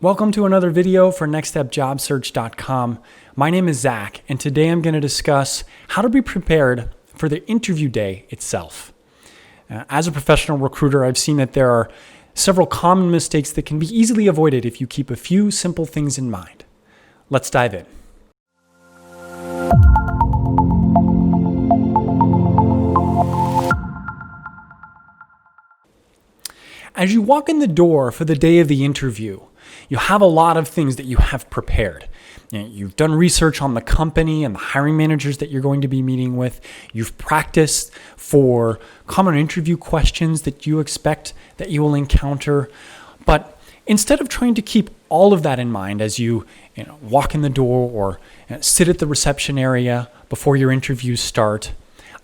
Welcome to another video for nextstepjobsearch.com. My name is Zach, and today I'm going to discuss how to be prepared for the interview day itself. As a professional recruiter, I've seen that there are several common mistakes that can be easily avoided if you keep a few simple things in mind. Let's dive in. As you walk in the door for the day of the interview, you have a lot of things that you have prepared. You've done research on the company and the hiring managers that you're going to be meeting with. You've practiced for common interview questions that you expect that you will encounter. But instead of trying to keep all of that in mind as you walk in the door or sit at the reception area before your interviews start,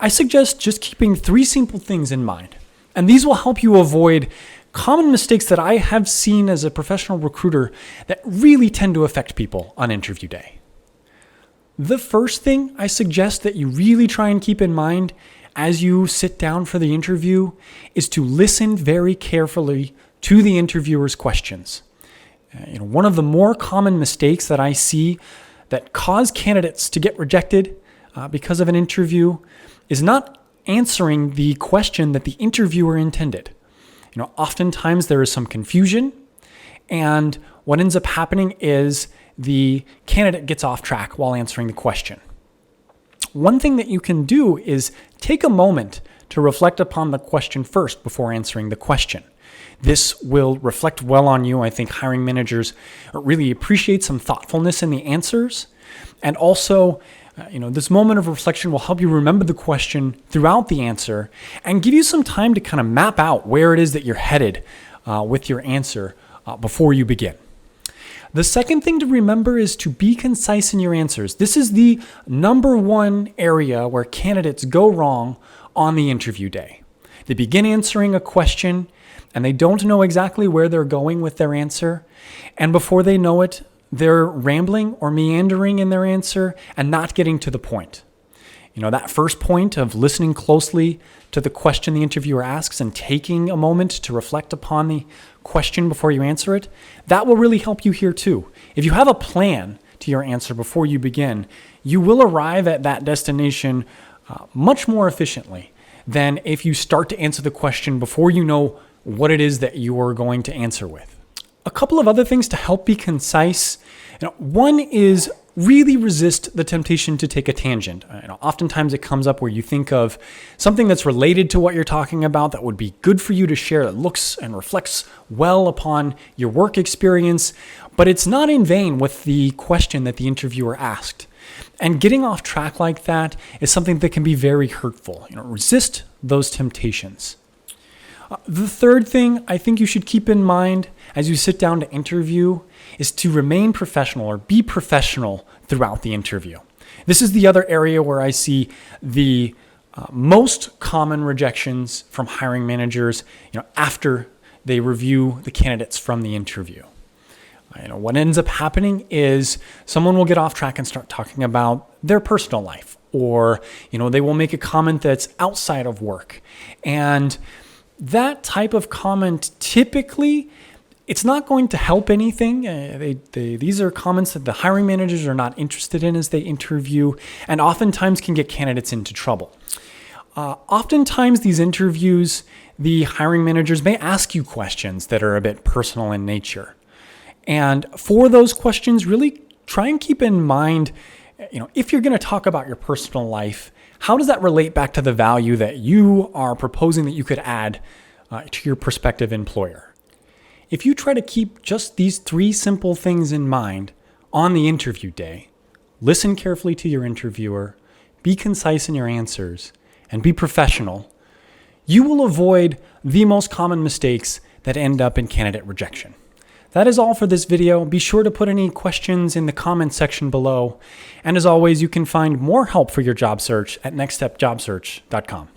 I suggest just keeping 3 simple things in mind. And these will help you avoid common mistakes that I have seen as a professional recruiter that really tend to affect people on interview day. The first thing I suggest that you really try and keep in mind as you sit down for the interview is to listen very carefully to the interviewer's questions. One of the more common mistakes that I see that cause candidates to get rejected because of an interview is not answering the question that the interviewer intended. Oftentimes there is some confusion, and what ends up happening is the candidate gets off track while answering the question. One thing that you can do is take a moment to reflect upon the question first before answering the question. This will reflect well on you. I think hiring managers really appreciate some thoughtfulness in the answers, and also this moment of reflection will help you remember the question throughout the answer and give you some time to kind of map out where it is that you're headed with your answer before you begin. The second thing to remember is to be concise in your answers. This is the number one area where candidates go wrong on the interview day. They begin answering a question and they don't know exactly where they're going with their answer. And before they know it, they're rambling or meandering in their answer and not getting to the point. That first point of listening closely to the question the interviewer asks and taking a moment to reflect upon the question before you answer it, that will really help you here too. If you have a plan to your answer before you begin, you will arrive at that destination much more efficiently than if you start to answer the question before you know what it is that you are going to answer with. A couple of other things to help be concise. One is really resist the temptation to take a tangent. Oftentimes it comes up where you think of something that's related to what you're talking about that would be good for you to share, that looks and reflects well upon your work experience, but it's not in vain with the question that the interviewer asked. And getting off track like that is something that can be very hurtful. Resist those temptations. The third thing I think you should keep in mind as you sit down to interview is to remain professional or be professional throughout the interview. This is the other area where I see the most common rejections from hiring managers after they review the candidates from the interview. What ends up happening is someone will get off track and start talking about their personal life, or they will make a comment that's outside of work. And that type of comment, typically, it's not going to help anything. These are comments that the hiring managers are not interested in as they interview, and oftentimes can get candidates into trouble. Oftentimes, these interviews, the hiring managers may ask you questions that are a bit personal in nature. And for those questions, really try and keep in mind, if you're going to talk about your personal life, how does that relate back to the value that you are proposing that you could add to your prospective employer? If you try to keep just these 3 simple things in mind on the interview day, listen carefully to your interviewer, be concise in your answers, and be professional, you will avoid the most common mistakes that end up in candidate rejection. That is all for this video. Be sure to put any questions in the comment section below. And as always, you can find more help for your job search at nextstepjobsearch.com.